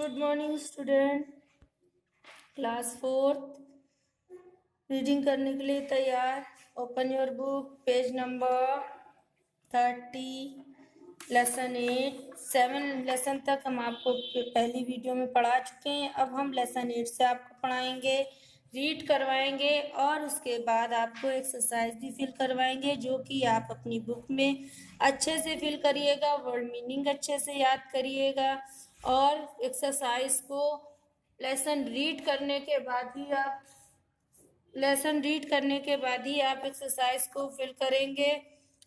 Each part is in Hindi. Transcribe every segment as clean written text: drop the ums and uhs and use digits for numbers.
Good morning student. Class fourth reading करने के लिए तैयार। Open your book, page number 30, lesson 8। 7 lesson तक हम आपको पहली वीडियो में पढ़ा चुके हैं। अब हम लेसन 8 से आपको पढ़ाएंगे, रीड करवाएंगे और उसके बाद आपको एक्सरसाइज भी फिल करवाएंगे, जो कि आप अपनी बुक में अच्छे से फिल करिएगा, वर्ड मीनिंग अच्छे से याद करिएगा और एक्सरसाइज को लेसन रीड करने के बाद ही आप एक्सरसाइज को फिल करेंगे।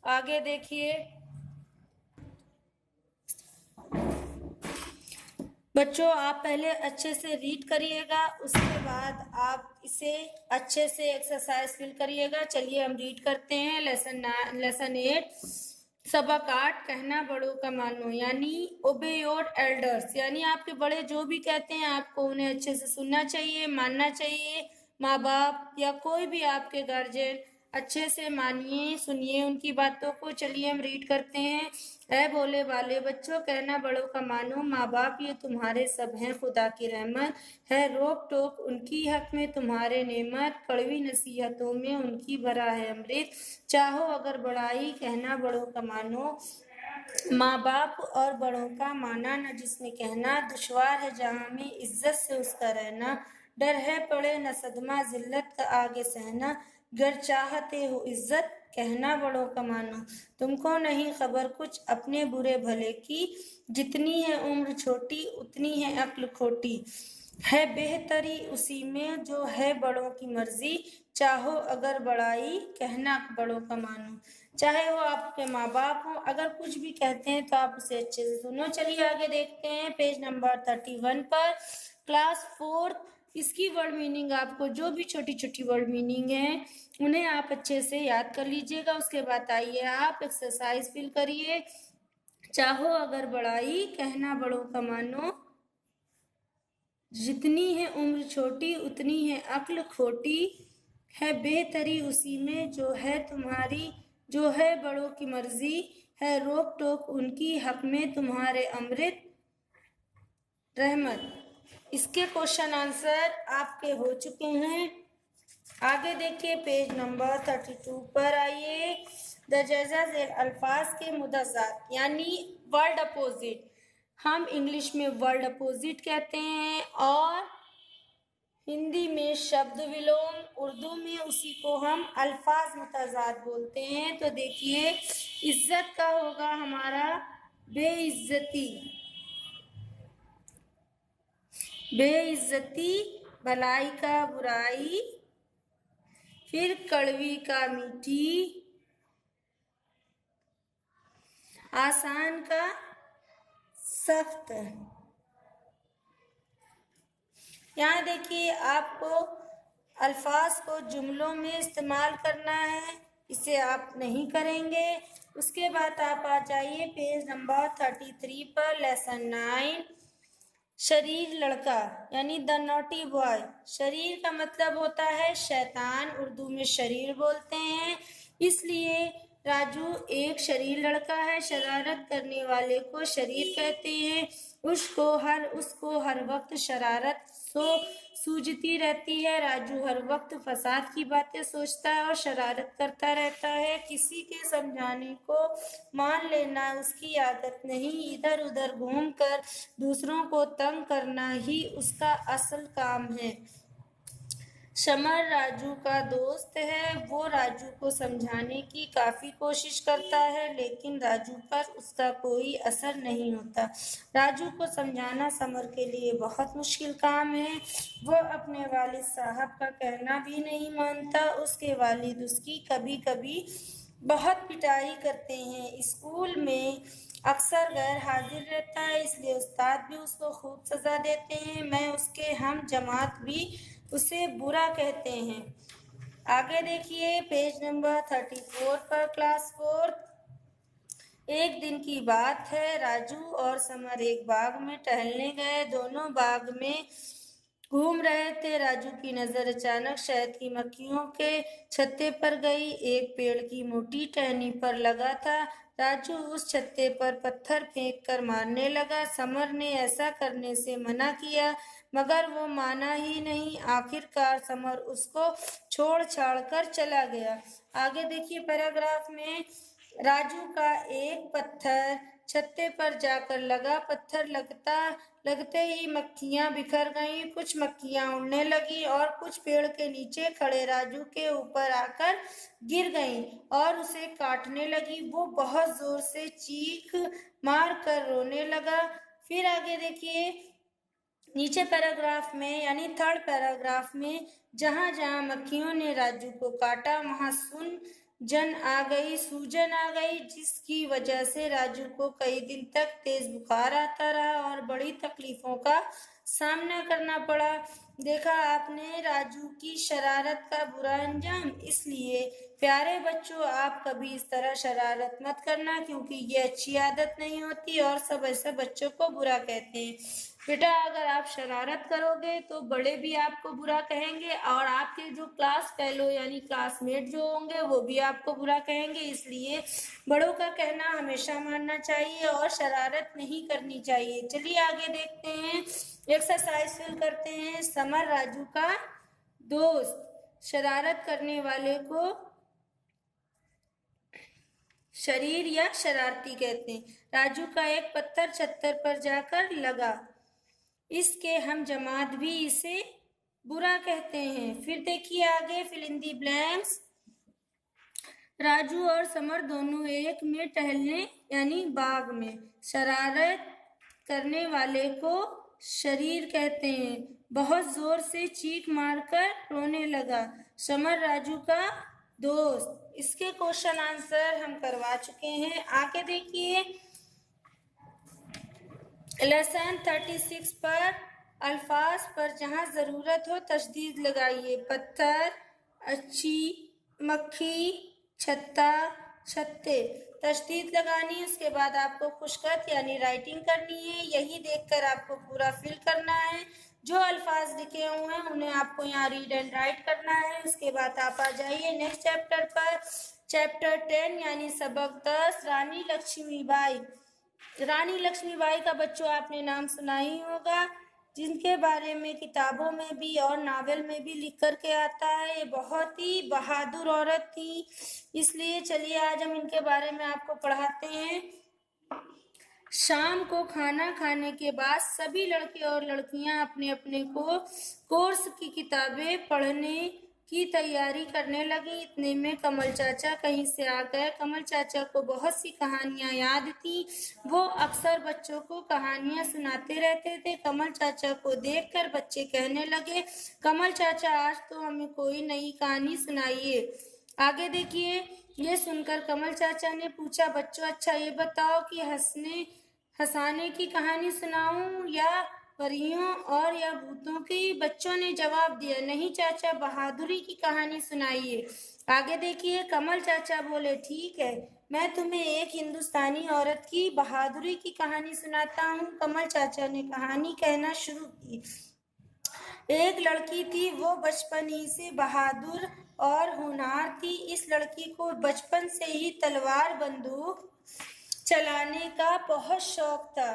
आगे देखिए बच्चों, आप पहले अच्छे से रीड करिएगा, उसके बाद आप इसे अच्छे से एक्सरसाइज फिल करिएगा। चलिए हम रीड करते हैं। लेसन 8 सबक 8, कहना बड़ों का मानो, यानी ओबे योर एल्डर्स, यानी आपके बड़े जो भी कहते हैं आपको उन्हें अच्छे से सुनना चाहिए, मानना चाहिए। माँ बाप या कोई भी आपके गार्जियन, अच्छे से मानिए, सुनिए उनकी बातों को। चलिए हम रीड करते हैं। ऐ बोले वाले बच्चों, कहना बड़ों का मानो, माँ बाप ये तुम्हारे सब हैं, खुदा की रहमत है, रोक टोक उनकी हक में तुम्हारे नेमत, कड़वी नसीहतों में उनकी भरा है अमृत, चाहो अगर बड़ाई, कहना बड़ों का मानो। माँ बाप और बड़ों का माना न जिसने कहना, दुश्वार है जहाँ में इज्जत से उसका रहना, डर है पड़े न सदमा जिल्लत का आगे सहना, गर चाहते हो इज्जत, कहना बड़ों का मानो। तुमको नहीं खबर कुछ अपने बुरे भले की, जितनी है उम्र छोटी उतनी है अक्ल खोटी, है बेहतरी उसी में जो है बड़ों की मर्जी, चाहो अगर बड़ाई, कहना बड़ों का मानो। चाहे वो आपके माँ बाप हो, अगर कुछ भी कहते हैं तो आप उसे अच्छे से सुनो। चलिए आगे देखते हैं पेज नंबर 31 पर, क्लास 4। इसकी वर्ड मीनिंग आपको जो भी छोटी छोटी वर्ड मीनिंग है उन्हें आप अच्छे से याद कर लीजिएगा। उसके बाद आइए आप एक्सरसाइज फिल करिए। चाहो अगर बड़ाई, कहना बड़ों का मानो, जितनी है उम्र छोटी उतनी है अक्ल खोटी, है बेहतरी उसी में जो है तुम्हारी, जो है बड़ों की मर्जी, है रोक टोक उनकी हक में तुम्हारे अमृत रहमत। इसके क्वेश्चन आंसर आपके हो चुके हैं। आगे देखिए पेज नंबर 32 पर आइए। दर्जा झेल अल्फाज के मुदासात, यानी वर्ड अपोजिट, हम इंग्लिश में वर्ड अपोजिट कहते हैं और हिंदी में शब्द विलोम, उर्दू में उसी को हम अल्फाज मुताजात बोलते हैं। तो देखिए, इज्जत का होगा हमारा बेइज्जती, बेइज्जती, भलाई का बुराई, फिर कड़वी का मीठी, आसान का सख्त। यहाँ देखिए आपको अल्फाज को जुमलों में इस्तेमाल करना है, इसे आप नहीं करेंगे। उसके बाद आप आ जाइए पेज नंबर 33 पर, लेसन 9 शरीर लड़का, यानी द नॉटी बॉय। शरीर का मतलब होता है शैतान, उर्दू में शरीर बोलते हैं। इसलिए राजू एक शरीर लड़का है, शरारत करने वाले को शरीर कहते हैं। उसको हर वक्त शरारत सूझती रहती है। राजू हर वक्त फसाद की बातें सोचता है और शरारत करता रहता है। किसी के समझाने को मान लेना उसकी आदत नहीं, इधर उधर घूमकर दूसरों को तंग करना ही उसका असल काम है। शमर राजू का दोस्त है, वो राजू को समझाने की काफी कोशिश करता है, लेकिन राजू पर उसका कोई असर नहीं होता। राजू को समझाना समर के लिए बहुत मुश्किल काम है। वो अपने वालिद साहब का कहना भी नहीं मानता। उसके वालिद उसकी कभी कभी बहुत पिटाई करते हैं। स्कूल में अक्सर गैर हाजिर रहता है, इसलिए उस्ताद भी उसको खूब सजा देते हैं। मैं उसके हम जमात भी उसे बुरा कहते हैं। आगे देखिए पेज नंबर 34 पर, क्लास 4। एक दिन की बात है, राजू और समर एक बाग में टहलने गए। दोनों बाग में घूम रहे थे। राजू की नजर अचानक शहद की मक्खियों के छत्ते पर गई। एक पेड़ की मोटी टहनी पर लगा था। राजू उस छत्ते पर पत्थर फेंक कर मारने लगा। समर ने ऐसा करने से मना किया, मगर वो माना ही नहीं। आखिरकार समर उसको छोड़ छाड़ कर चला गया। आगे देखिए पैराग्राफ में, राजू का एक पत्थर छत्ते पर जाकर लगा। पत्थर लगते ही मक्खियां बिखर गईं। कुछ मक्खियां उड़ने लगी और कुछ पेड़ के नीचे खड़े राजू के ऊपर आकर गिर गईं और उसे काटने लगी। वो बहुत जोर से चीख मार कर रोने लगा। फिर आगे देखिए नीचे पैराग्राफ में यानी थर्ड पैराग्राफ में, जहां जहां मक्खियों ने राजू को काटा वहां सूजन आ गई, जिसकी वजह से राजू को कई दिन तक तेज बुखार आता रहा और बड़ी तकलीफों का सामना करना पड़ा। देखा आपने राजू की शरारत का बुरा अंजाम। इसलिए प्यारे बच्चों, आप कभी इस तरह शरारत मत करना, क्योंकि ये अच्छी आदत नहीं होती और सब ऐसे बच्चों को बुरा कहते हैं। बेटा अगर आप शरारत करोगे तो बड़े भी आपको बुरा कहेंगे और आपके जो क्लास फेलो यानी क्लासमेट जो होंगे वो भी आपको बुरा कहेंगे। इसलिए बड़ों का कहना हमेशा मानना चाहिए और शरारत नहीं करनी चाहिए। चलिए आगे देखते हैं, एक्सरसाइज फिल करते हैं। समर राजू का दोस्त। शरारत करने वाले को शरीर या शरारती कहते हैं। राजू का एक पत्थर छत्तर पर जाकर लगा, इसके हम जमात भी इसे बुरा कहते हैं। फिर देखिए आगे fill in the blanks. Raju और समर दोनों एक में टहलने यानी बाग में। शरारत करने वाले को शरीर कहते हैं। बहुत जोर से चीख मारकर रोने लगा। समर राजू का दोस्त। इसके क्वेश्चन आंसर हम करवा चुके हैं। आगे देखिए लेसन 36 पर अल्फाज पर जहां जरूरत हो तशदीद लगाइए। पत्थर, अच्छी, मक्खी, छत्ता, छत्ते। तशदीद लगानी, उसके बाद आपको खुशखत यानी राइटिंग करनी है। यही देखकर आपको पूरा फिल करना है। जो अल्फाज लिखे हुए हैं उन्हें आपको यहाँ रीड एंड राइट करना है। उसके बाद आप आ जाइए नेक्स्ट चैप्टर पर। चैप्टर 10 यानी सबक 10, रानी लक्ष्मीबाई। रानी लक्ष्मीबाई का बच्चों आपने नाम सुना ही होगा, जिनके बारे में किताबों में भी और नावल में भी लिख कर के आता है। ये बहुत ही बहादुर औरत थी। इसलिए चलिए आज हम इनके बारे में आपको पढ़ाते हैं। शाम को खाना खाने के बाद सभी लड़के और लड़कियां अपने अपने कोर्स की किताबें पढ़ने की तैयारी करने लगी। इतने में कमल चाचा कहीं से आ गए। कमल चाचा को बहुत सी कहानियां याद थी। वो अक्सर बच्चों को कहानियां सुनाते रहते थे। कमल चाचा को देखकर बच्चे कहने लगे, कमल चाचा आज तो हमें कोई नई कहानी सुनाइए। आगे देखिए, ये सुनकर कमल चाचा ने पूछा, बच्चों अच्छा ये बताओ कि हंसाने की कहानी सुनाऊं या परियों और या भूतों की? बच्चों ने जवाब दिया, नहीं चाचा, बहादुरी की कहानी सुनाइए। आगे देखिए, कमल चाचा बोले, ठीक है, मैं तुम्हें एक हिंदुस्तानी औरत की बहादुरी की कहानी सुनाता हूँ। कमल चाचा ने कहानी कहना शुरू की। एक लड़की थी, वो बचपन ही से बहादुर और होनहार थी। इस लड़की को बचपन से ही तलवार बंदूक चलाने का बहुत शौक था।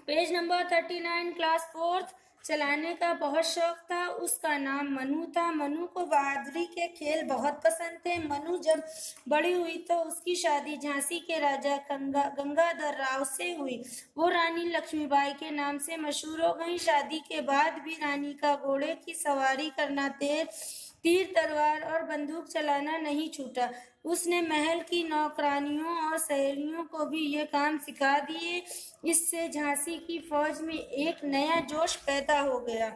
Page number 39, class 4th। चलाने का बहुत शौक था। उसका नाम मनु था। मनु को बहादुरी के खेल बहुत पसंद थे। मनु जब बड़ी हुई तो उसकी शादी झांसी के राजा गंगाधर राव से हुई। वो रानी लक्ष्मीबाई के नाम से मशहूर हो गई। शादी के बाद भी रानी का घोड़े की सवारी करना, तीर तलवार और बंदूक चलाना नहीं छूटा। उसने महल की नौकरानियों और सहेलियों को भी ये काम सिखा दिए। इससे झांसी की फौज में एक नया जोश पैदा हो गया।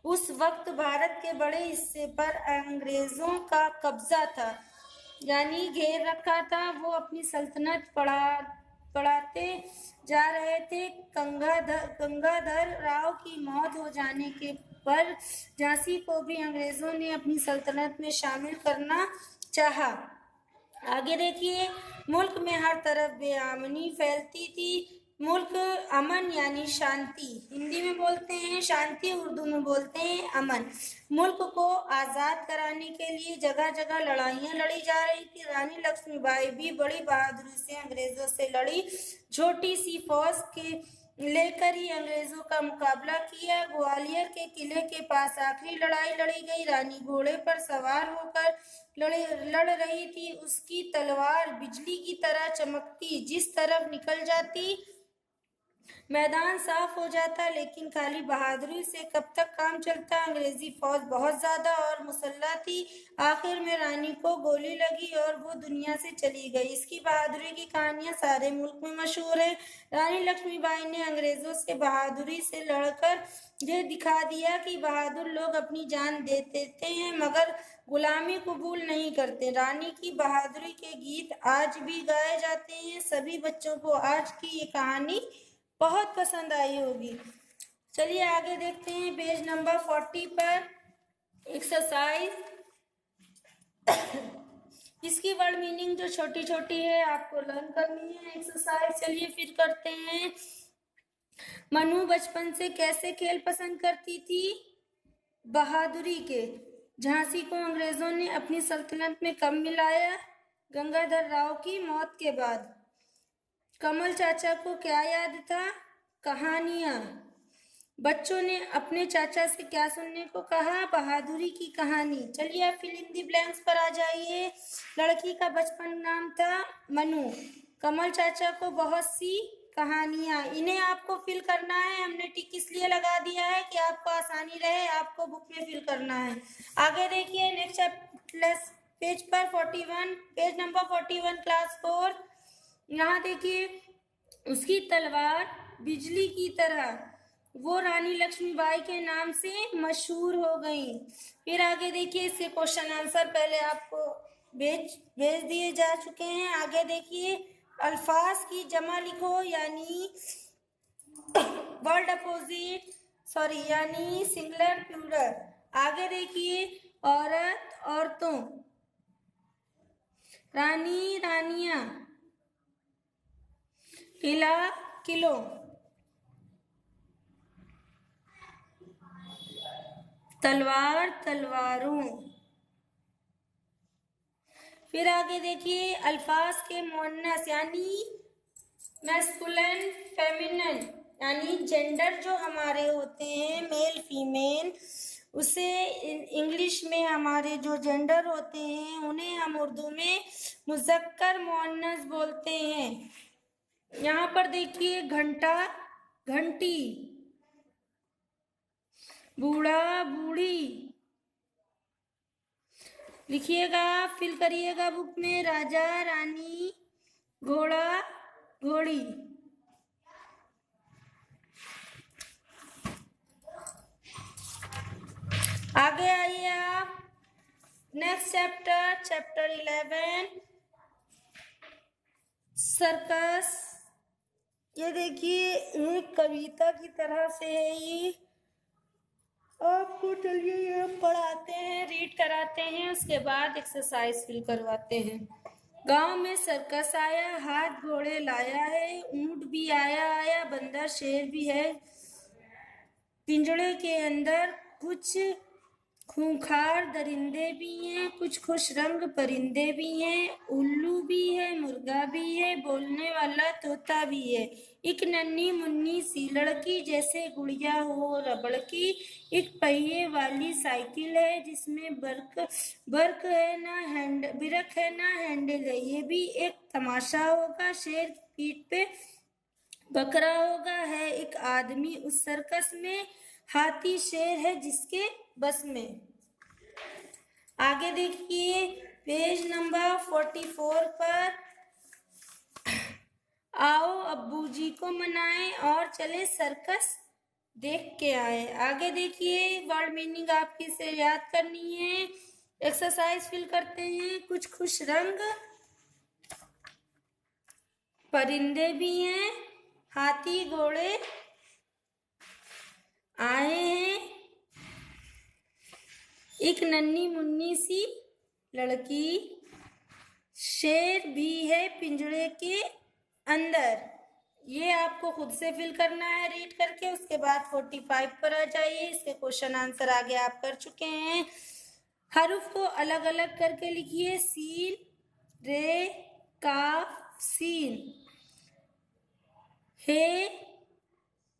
उस वक्त भारत के बड़े हिस्से पर अंग्रेजों का कब्जा था, यानी घेर रखा था। वो अपनी सल्तनत बढ़ाते जा रहे थे। गंगाधर राव की मौत हो जाने के पर झांसी को भी अंग्रेजों ने अपनी सल्तनत में शामिल करना चाहा। आगे देखिए, मुल्क में हर तरफ बेअमनी फैलती थी। मुल्क, अमन यानी शांति, हिंदी में बोलते हैं शांति, उर्दू में बोलते हैं अमन। मुल्क को आज़ाद कराने के लिए जगह जगह लड़ाइयाँ लड़ी जा रही थी। रानी लक्ष्मीबाई भी बड़ी बहादुरी से अंग्रेजों से लड़ी। छोटी सी फौज के लेकर ही अंग्रेजों का मुकाबला किया। ग्वालियर के किले के पास आखिरी लड़ाई लड़ी गई। रानी घोड़े पर सवार होकर लड़ रही थी। उसकी तलवार बिजली की तरह चमकती, जिस तरफ निकल जाती मैदान साफ हो जाता। लेकिन खाली बहादुरी से कब तक काम चलता? अंग्रेजी फौज बहुत ज्यादा और मुसल्लह थी। आखिर में रानी को गोली लगी और वो दुनिया से चली गई। इसकी बहादुरी की कहानियां सारे मुल्क में मशहूर है। रानी लक्ष्मीबाई ने अंग्रेजों से बहादुरी से लड़कर ये दिखा दिया कि बहादुर लोग अपनी जान दे देते हैं मगर गुलामी कबूल नहीं करते। रानी की बहादुरी के गीत आज भी गाए जाते हैं। सभी बच्चों को आज की ये कहानी बहुत पसंद आई होगी। चलिए आगे देखते हैं पेज नंबर 40 पर एक्सरसाइज। इसकी वर्ड मीनिंग जो छोटी छोटी है आपको लर्न करनी है एक्सरसाइज। चलिए फिर करते हैं। मनु बचपन से कैसे खेल पसंद करती थी? बहादुरी के। झांसी को अंग्रेजों ने अपनी सल्तनत में कब मिलाया? गंगाधर राव की मौत के बाद। कमल चाचा को क्या याद था? कहानियां। बच्चों ने अपने चाचा से क्या सुनने को कहा? बहादुरी की कहानी। चलिए आप फिल इन द ब्लैंक्स पर आ जाइए। लड़की का बचपन नाम था मनु। कमल चाचा को बहुत सी कहानियां। इन्हें आपको फिल करना है। हमने टिक इसलिए लगा दिया है कि आपको आसानी रहे, आपको बुक में फिल करना है। आगे देखिए नेक्स्ट पेज पर 41, पेज नंबर 41 क्लास 4। यहाँ देखिए उसकी तलवार बिजली की तरह, वो रानी लक्ष्मीबाई के नाम से मशहूर हो गई। फिर आगे देखिए इसके क्वेश्चन आंसर पहले आपको भेज दिए जा चुके हैं। आगे देखिए अल्फाज की जमा लिखो यानी वर्ड अपोजिट यानी सिंगुलर प्लूरल। आगे देखिए औरत औरतों, रानी रानियां, किला किलों, तलवार तलवारों। फिर आगे देखिए अल्फाज के मुअन्नस यानी मैस्कुलिन फेमिनिन यानी जेंडर जो हमारे होते हैं मेल फीमेल, उसे इंग्लिश में हमारे जो जेंडर होते हैं उन्हें हम उर्दू में मुज़क्कर मुअन्नस बोलते हैं। यहाँ पर देखिए घंटा घंटी, बूढ़ा बूढ़ी। लिखिएगा फिल करिएगा बुक में राजा रानी, घोड़ा घोड़ी। आगे आइए आप नेक्स्ट चैप्टर 11 सर्कस। ये देखिए एक कविता की तरह से है ये। आपको चलिए ये पढ़ाते हैं, रीड कराते हैं, उसके बाद एक्सरसाइज फिल करवाते हैं। गांव में सर्कस आया, हाथ घोड़े लाया है, ऊंट भी आया आया, बंदर शेर भी है, पिंजड़े के अंदर कुछ खूंखार दरिंदे भी हैं, कुछ खुश रंग परिंदे भी हैं, उल्लू भी है, मुर्गा भी है, बोलने वाला तोता भी है। एक नन्ही मुन्नी सी लड़की जैसे गुड़िया हो रबड़ की, एक पहिए वाली साइकिल है जिसमें बर्क है ना बिरक है ना हैंडल है। ये भी एक तमाशा होगा। शेर की पीठ पे बकरा होगा। है एक आदमी उस सर्कस में, हाथी शेर है जिसके बस में। आगे देखिए पेज नंबर 44 पर आओ अब्बू जी को मनाएं और चले सर्कस देख के आए। आगे देखिए वर्ड मीनिंग आपकी से याद करनी है। एक्सरसाइज फिल करते हैं। कुछ खुश रंग परिंदे भी हैं, हाथी घोड़े आए हैं, एक नन्ही मुन्नी सी लड़की, शेर भी है पिंजरे के अंदर, ये आपको खुद से फिल करना है रीड करके। उसके बाद 45 पर आ जाइए। इसके क्वेश्चन आंसर आगे आप कर चुके हैं। हरूफ को अलग अलग करके लिखिए। सीन, रे, काफ, सीन, हे,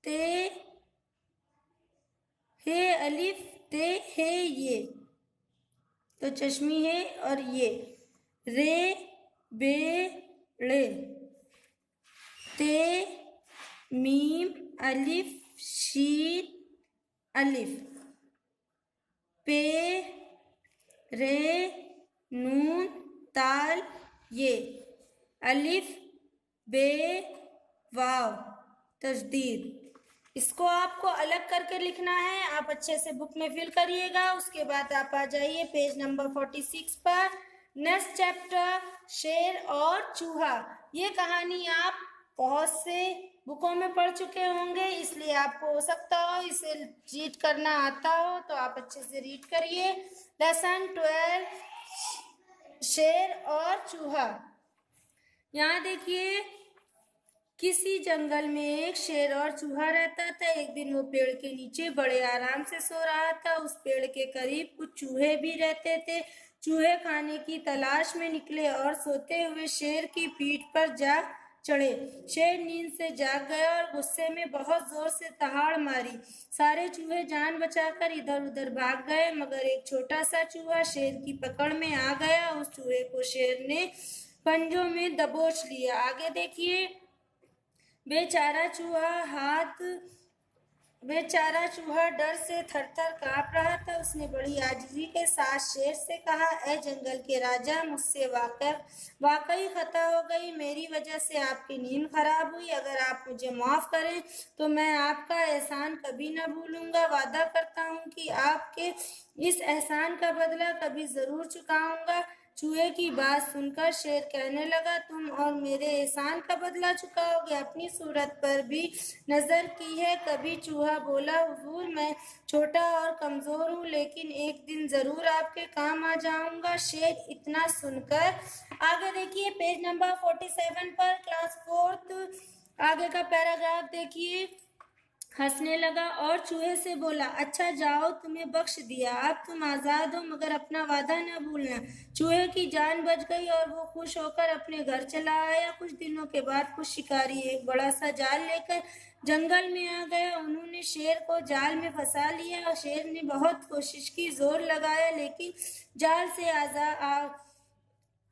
ते, हे अलिफ, ते, हे, ये तो चश्मी है। और ये रे, बे, रे, ते, मीम, अलिफ, शीन, अलिफ, पे, रे, नून, ताल, ये अलिफ, बे, वाव, तस्दीद। इसको आपको अलग करके लिखना है। आप अच्छे से बुक में फिल करिएगा। उसके बाद आप आ जाइए पेज नंबर 46 पर। नेक्स्ट चैप्टर शेर और चूहा। ये कहानी आप बहुत से बुकों में पढ़ चुके होंगे, इसलिए आपको हो सकता हो इसे रीड करना आता हो, तो आप अच्छे से रीड करिए। लेसन 12 शेर और चूहा। यहाँ देखिए, किसी जंगल में एक शेर और चूहा रहता था। एक दिन वो पेड़ के नीचे बड़े आराम से सो रहा था। उस पेड़ के करीब कुछ चूहे भी रहते थे। चूहे खाने की तलाश में निकले और सोते हुए शेर की पीठ पर जा चढ़े। शेर नींद से जाग गया और गुस्से में बहुत जोर से दहाड़ मारी। सारे चूहे जान बचाकर इधर उधर भाग गए, मगर एक छोटा सा चूहा शेर की पकड़ में आ गया। उस चूहे को शेर ने पंजों में दबोच लिया। आगे देखिए, बेचारा चूहा डर से थर-थर काँप रहा था। उसने बड़ी आजिज़ी के साथ शेर से कहा, ऐ जंगल के राजा, मुझसे वाकई खता हो गई। मेरी वजह से आपकी नींद खराब हुई। अगर आप मुझे माफ़ करें तो मैं आपका एहसान कभी न भूलूंगा। वादा करता हूँ कि आपके इस एहसान का बदला कभी ज़रूर चुकाऊंगा। चूहे की बात सुनकर शेर कहने लगा, तुम और मेरे एहसान का बदला चुकाओगे? अपनी सूरत पर भी नजर की है कभी? चूहा बोला, हुजूर, मैं छोटा और कमजोर हूँ, लेकिन एक दिन जरूर आपके काम आ जाऊंगा। शेर इतना सुनकर आगे देखिए पेज नंबर 47 पर, क्लास 4th आगे का पैराग्राफ देखिए। हंसने लगा और चूहे से बोला, अच्छा जाओ, तुम्हें बख्श दिया, अब तुम आजाद हो, मगर अपना वादा न भूलना। चूहे की जान बच गई और वो खुश होकर अपने घर चला आया। कुछ दिनों के बाद कुछ शिकारी एक बड़ा सा जाल लेकर जंगल में आ गया। उन्होंने शेर को जाल में फंसा लिया और शेर ने बहुत कोशिश की, जोर लगाया, लेकिन जाल से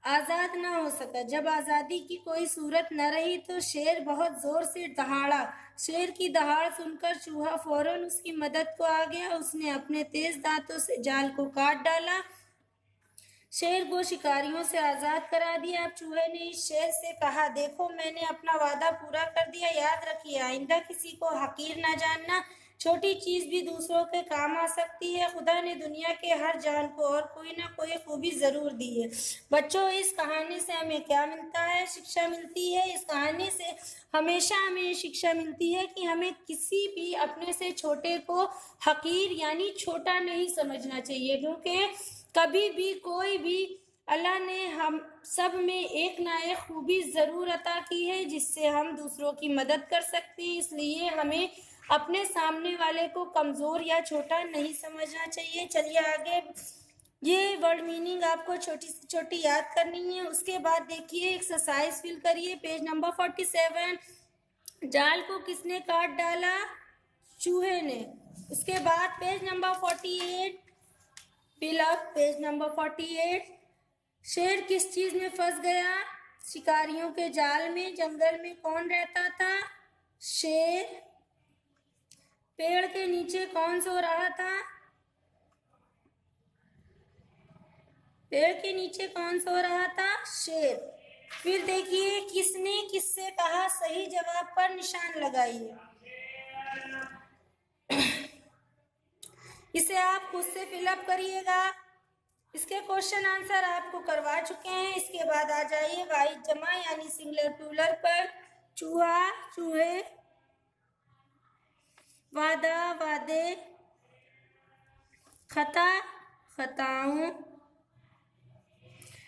आजाद न हो सका। जब आजादी की कोई सूरत न रही तो शेर बहुत जोर से दहाड़ा। शेर की दहाड़ सुनकर चूहा फौरन उसकी मदद को आ गया। उसने अपने तेज दांतों से जाल को काट डाला। शेर को शिकारियों से आजाद करा दिया। अब चूहे ने इस शेर से कहा, देखो, मैंने अपना वादा पूरा कर दिया। याद रखिए, आइंदा किसी को हकीर न जानना। छोटी चीज भी दूसरों के काम आ सकती है। खुदा ने दुनिया के हर जान को और कोई ना कोई खूबी जरूर दी है। बच्चों, इस कहानी से हमें क्या मिलता है? शिक्षा मिलती है। इस कहानी से हमेशा हमें शिक्षा मिलती है कि हमें किसी भी अपने से छोटे को हकीर यानी छोटा नहीं समझना चाहिए, क्योंकि कभी भी कोई भी अल्लाह ने हम सब में एक ना एक खूबी जरूर अता की है, जिससे हम दूसरों की मदद कर सकते हैं। इसलिए हमें अपने सामने वाले को कमजोर या छोटा नहीं समझना चाहिए। चलिए आगे, ये वर्ड मीनिंग आपको छोटी से छोटी याद करनी है। उसके बाद देखिए, एक्सरसाइज फिल करिए पेज नंबर 47। जाल को किसने काट डाला? चूहे ने। उसके बाद page number 48 fill up page number 48। शेर किस चीज में फंस गया? शिकारियों के जाल में। जंगल में कौन रहता था? शेर। पेड़ के नीचे कौन सो रहा था? पेड़ के नीचे कौन सो रहा था? शेर। फिर देखिए, किसने किससे कहा? सही जवाब पर निशान लगाइए। इसे आप खुद से फिलअप करिएगा। इसके क्वेश्चन आंसर आपको करवा चुके हैं। इसके बाद आ जाइए वाहिद जमा यानी सिंगुलर प्लूरल पर। चूहा, चूहे, वादा, वादे, खता, खताओं,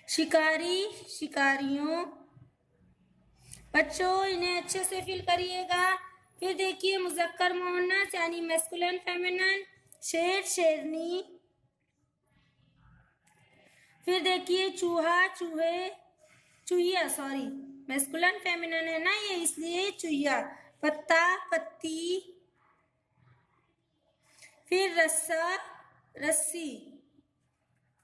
शिकारी, शिकारियों, बच्चों इन्हें अच्छे से फिल करिएगा। फिर देखिए मुज़क्कर मुअन्नस यानी मैस्कुलिन फेमिनिन, शेर शेरनी। फिर देखिए चूहा चूहे, चूहिया, सॉरी मैस्कुलिन फेमिनिन है ना ये, इसलिए चूहिया। पत्ता पत्ती। फिर रस्सा रस्सी।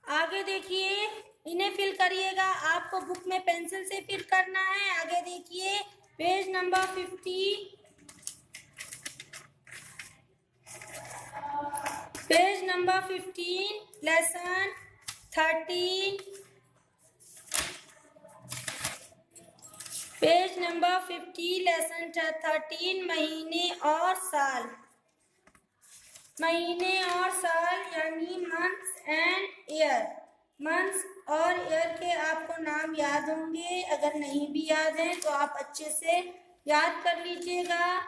आगे देखिए इन्हें फिल करिएगा, आपको बुक में पेंसिल से फिल करना है। आगे देखिए page number 50, page number 15, lesson 13, page number 50, lesson 13, महीने और साल। महीने और साल यानी मंथ्स एंड ईयर। मंथ्स और ईयर के आपको नाम याद होंगे, अगर नहीं भी याद हैं तो आप अच्छे से याद कर लीजिएगा।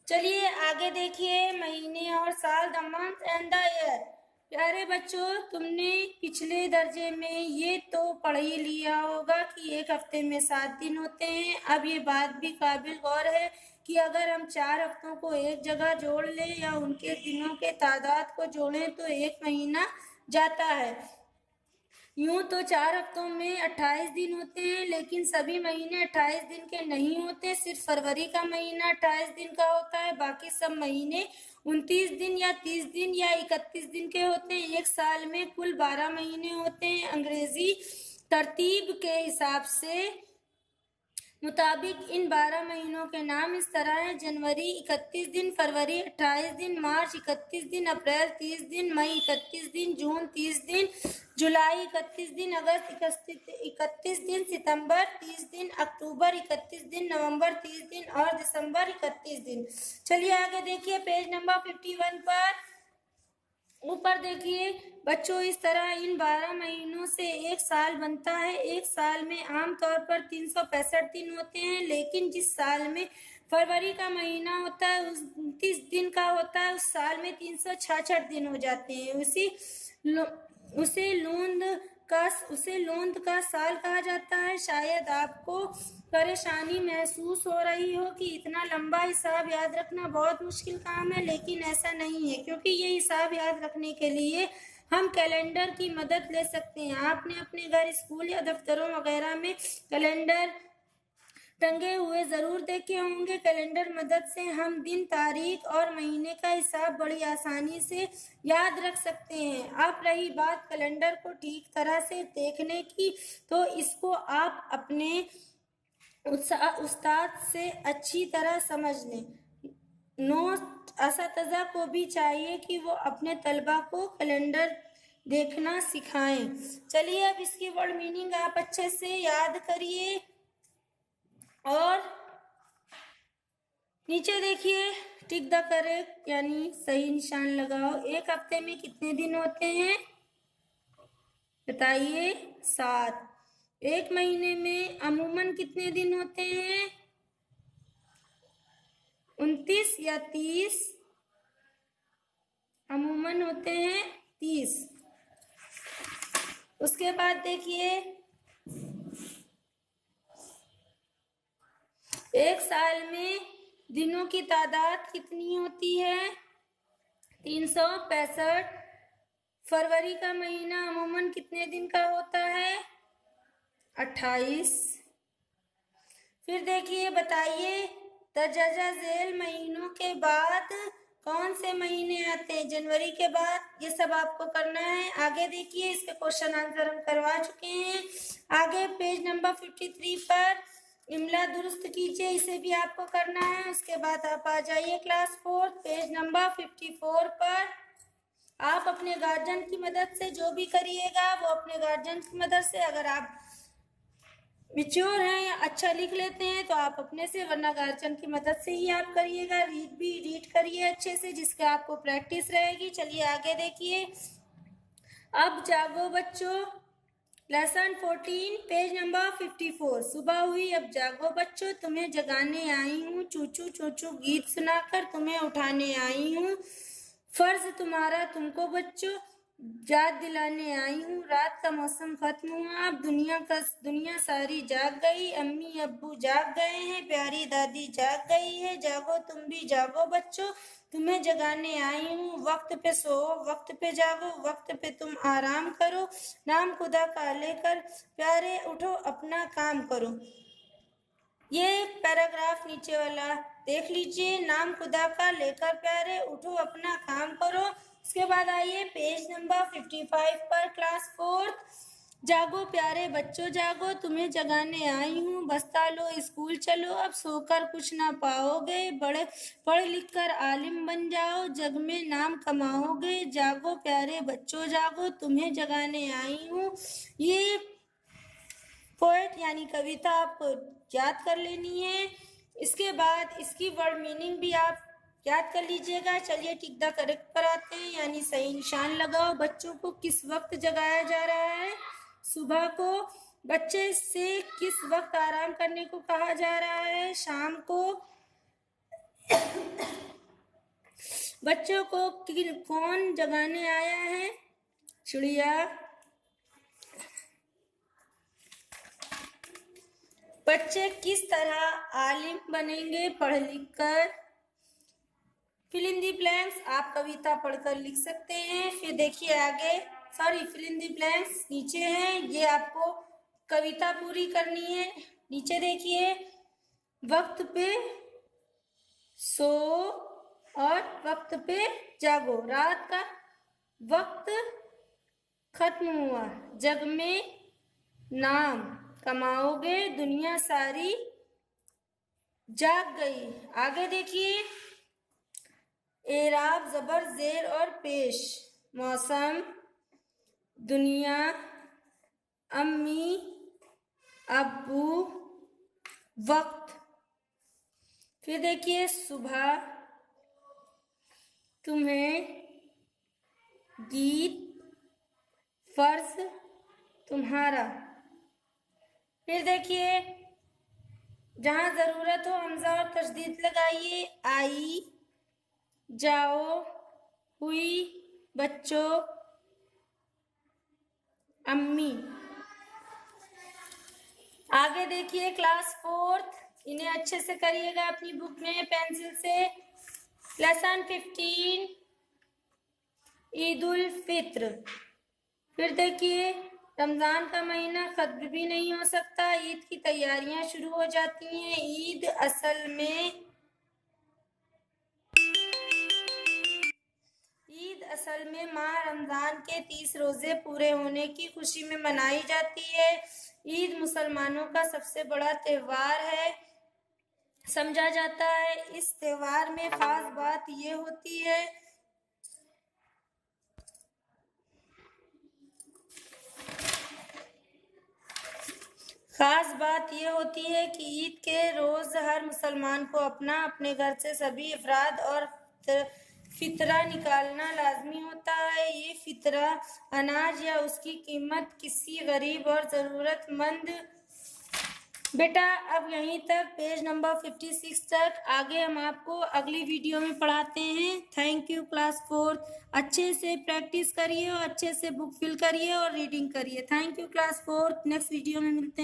चलिए आगे देखिए महीने और साल, the month and the year. प्यारे बच्चों तुमने पिछले दर्जे में ये तो पढ़ ही लिया होगा कि एक हफ्ते में 7 दिन होते हैं। अब ये बात भी काबिल गौर है कि अगर हम 4 हफ्तों को एक जगह जोड़ लें या उनके दिनों के तादाद को जोड़ें तो एक महीना जाता है। यूं तो 4 हफ्तों में 28 दिन होते हैं, लेकिन सभी महीने 28 दिन के नहीं होते। सिर्फ फरवरी का महीना 28 दिन का होता है, बाकी सब महीने 29 दिन या 30 दिन या 31 दिन के होते हैं। एक साल में कुल 12 महीने होते हैं। अंग्रेजी तरतीब के हिसाब से मुताबिक इन 12 महीनों के नाम इस तरह हैं: जनवरी 31 दिन, फरवरी 28 दिन, मार्च 31 दिन, अप्रैल 30 दिन, मई 31 दिन, जून 30 दिन, जुलाई 31 दिन, अगस्त 31 दिन, सितंबर 30 दिन, अक्टूबर 31 दिन, नवंबर 30 दिन और दिसंबर 31 दिन। चलिए आगे देखिए पेज नंबर 51 पर। ऊपर देखिए बच्चों इस तरह इन 12 महीनों से एक साल बनता है। एक साल में आमतौर पर 365 दिन होते हैं, लेकिन जिस साल में फरवरी का महीना होता है उस 29 दिन का होता है, उस साल में 366 दिन हो जाते हैं। उसे लोंद का साल कहा जाता है। शायद आपको परेशानी महसूस हो रही हो कि इतना लंबा हिसाब याद रखना बहुत मुश्किल काम है, लेकिन ऐसा नहीं है, क्योंकि ये हिसाब याद रखने के लिए हम कैलेंडर की मदद ले सकते हैं। आपने अपने घर, स्कूल या दफ्तरों वगैरह में कैलेंडर टंगे हुए जरूर देखे होंगे। कैलेंडर मदद से हम दिन, तारीख और महीने का हिसाब बड़ी आसानी से याद रख सकते हैं। अब रही बात कैलेंडर को ठीक तरह से देखने की, तो इसको आप अपने उस्ताद से अच्छी तरह समझ लें। नोट असातिज़ा को भी चाहिए कि वो अपने तलबा को कैलेंडर देखना सिखाएं। चलिए अब इसकी वर्ड मीनिंग आप अच्छे से याद करिए और नीचे देखिए टिक द करेक्ट यानी सही निशान लगाओ। एक हफ्ते में कितने दिन होते हैं बताइए? 7। एक महीने में अमूमन कितने दिन होते हैं? 29 या 30? अमूमन होते हैं 30। उसके बाद देखिए एक साल में दिनों की तादाद कितनी होती है? 365। फरवरी का महीना अमूमन कितने दिन का होता है? 28। फिर देखिए बताइए दर्जा झेल महीनों के बाद कौन से महीने आते हैं? जनवरी के बाद। ये सब आपको करना है। आगे देखिए इसके क्वेश्चन आंसर हम करवा चुके हैं। आगे पेज नंबर 53 पर इमला दुरुस्त कीजिए, इसे भी आपको करना है। उसके बाद आप आ जाइए क्लास 4 पेज नंबर 54 पर। आप अपने गार्जियन की मदद से जो भी करिएगा वो अपने गार्जियन की मदद से, अगर आप मैच्योर हैं या अच्छा लिख लेते हैं तो आप अपने से, वरना गार्जियन की मदद से ही आप करिएगा। रीड करिए अच्छे से, जिसका आपको प्रैक्टिस रहेगी। चलिए आगे देखिए। अब जागो बच्चों, लेसन 14 पेज नंबर 54। सुबह हुई अब जागो बच्चों, तुम्हें जगाने आई हूँ। चूचू चूचू गीत सुनाकर तुम्हें उठाने आई हूँ। फर्ज तुम्हारा तुमको बच्चों, याद दिलाने आई हूँ, रात का मौसम खत्म हुआ, अब दुनिया सारी जाग गई, अम्मी अब्बू जाग गए हैं, प्यारी दादी जाग गई है, जागो तुम भी जागो बच्चों, तुम्हें जगाने आई हूँ, वक्त पे सो वक्त पे जागो, वक्त पे तुम आराम करो, नाम खुदा का लेकर प्यारे उठो अपना काम करो। ये पैराग्राफ नीचे वाला देख लीजिए, नाम खुदा का लेकर प्यारे उठो अपना काम करो। इसके बाद आइए पेज नंबर 55 पर, क्लास 4th। जागो प्यारे बच्चों जागो, तुम्हें जगाने आई हूँ, बस्ता लो स्कूल चलो, अब सोकर कुछ ना पाओगे, बड़े पढ़ लिख कर आलिम बन जाओ, जग में नाम कमाओगे, जागो प्यारे बच्चों जागो, तुम्हें जगाने आई हूँ। ये पोएट यानी कविता आपको याद कर लेनी है। इसके बाद इसकी वर्ड मीनिंग भी आप याद कर लीजिएगा। चलिए टिक द करेक्ट पर आते हैं, यानी सही निशान लगाओ। बच्चों को किस वक्त जगाया जा रहा है? सुबह को। बच्चे से किस वक्त आराम करने को कहा जा रहा है? शाम को। बच्चों को कौन जगाने आया है? चिड़िया। बच्चे किस तरह आलिम बनेंगे पढ़ लिख कर? फिल इन दी ब्लैंक्स आप कविता पढ़कर लिख सकते हैं। फिर देखिए आगे, फिल इन दी ब्लैंक्स नीचे है, ये आपको कविता पूरी करनी है। नीचे देखिए, वक्त पे सो और वक्त पे जागो, रात का वक्त खत्म हुआ, जग में नाम कमाओगे, दुनिया सारी जाग गई। आगे देखिए, एराब जबर जेर और पेश, मौसम, दुनिया, अम्मी अब्बू, वक्त। फिर देखिए, सुबह, तुम्हें, गीत, फर्ज, तुम्हारा। फिर देखिए, जहां जरूरत हो हमजा और तशदीद लगाइए। आई, जाओ, हुई, बच्चों, अम्मी। आगे देखिए क्लास 4th, इन्हें अच्छे से करिएगा अपनी बुक में पेंसिल से। लेसन 15, ईद उल फित्र। फिर देखिए, रमजान का महीना खत्म भी नहीं हो सकता, ईद की तैयारियां शुरू हो जाती हैं। ईद असल में माह रमजान के 30 रोजे पूरे होने की खुशी में मनाई जाती है। ईद मुसलमानों का सबसे बड़ा त्योहार है समझा जाता है। इस त्योहार में खास बात ये होती है कि ईद के रोज हर मुसलमान को अपने घर से सभी अफराद और फितरा निकालना लाजमी होता है। ये फितरा अनाज या उसकी कीमत किसी गरीब और ज़रूरतमंद। बेटा अब यहीं तक, पेज नंबर 56 तक। आगे हम आपको अगली वीडियो में पढ़ाते हैं। Thank you class 4। अच्छे से प्रैक्टिस करिए और अच्छे से बुक फिल करिए और रीडिंग करिए। Thank you class 4। Next video में मिलते हैं।